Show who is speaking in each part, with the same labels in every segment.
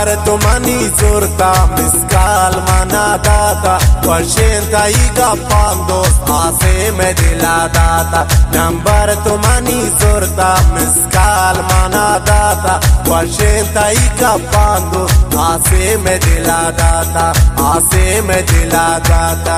Speaker 1: Number tu mani zurta miskal mana data Washinta iga pandos ase me dila data Number tu mani zurta miskal mana data Washinta iga pandos ase me dila data Ase me dila data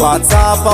Speaker 1: WhatsApp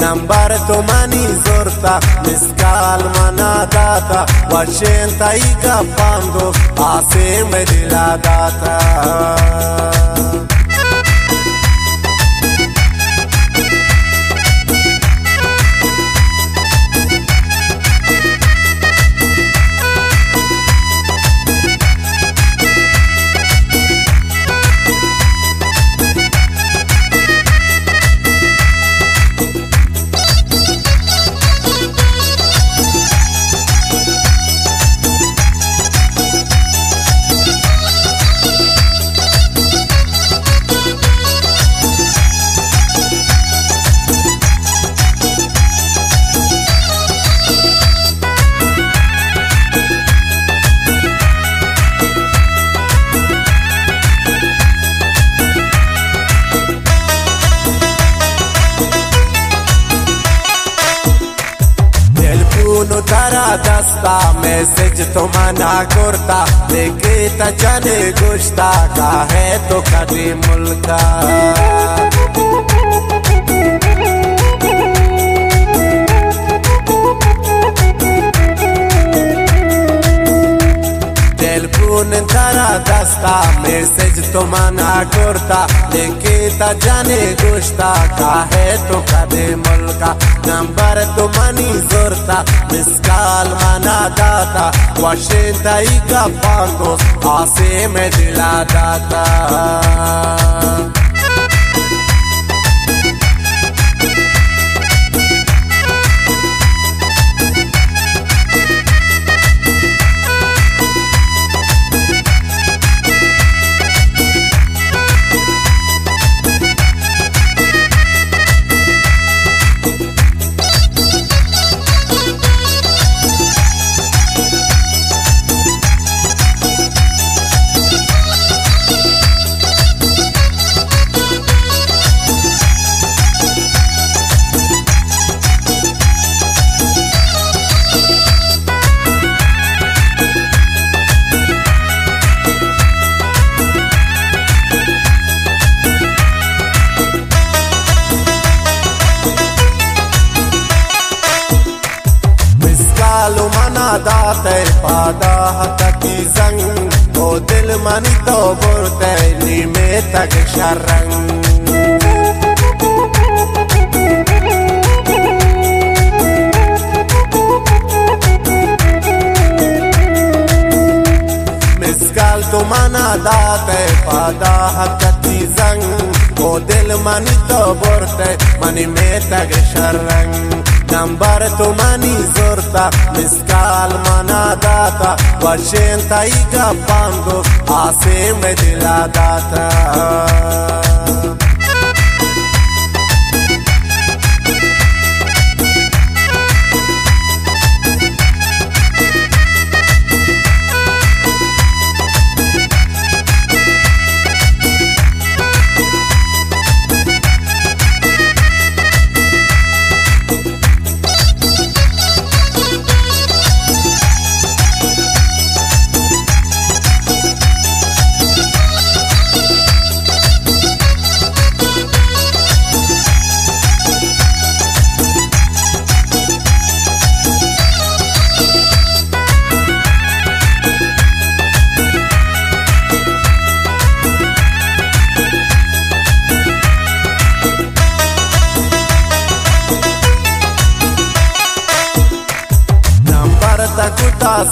Speaker 1: Number tu mani zurta miskal mana data Washinta iga pandos ase me dila data Uno tara dasta message to mana kurta Dekita jane gushta kahe to kadi mulka Telephone tara dasta message to mana kurta Dekita jane gushta kahe to kadi mulka Number tu mani zurta miskal mana data Washinta iga pandos ase me dila data Date pada hataki zang O dil mani to burte ni me tag sharang Miskal to mana date pada hataki zang O dil mani to burte mani me tag sharang Number tu mani zurta miskal mana data Washinta iga pandos ase me dila data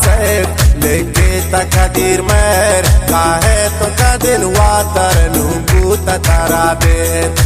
Speaker 1: seif lekke takadir mer kahe to kadin watar numbuta tarabet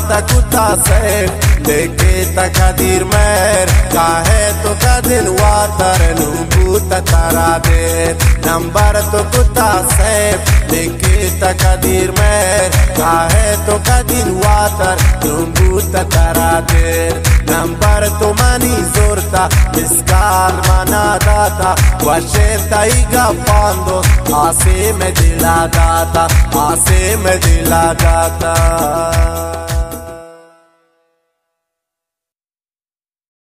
Speaker 1: Takuta seif lekke takadir mer kahe to kadin watar numbuta tarabet number to kuta seif lekke takadir mer kahe to kadin watar numbuta tarabet number to mani zorta miskal manadata washenta iga pando ase me diladata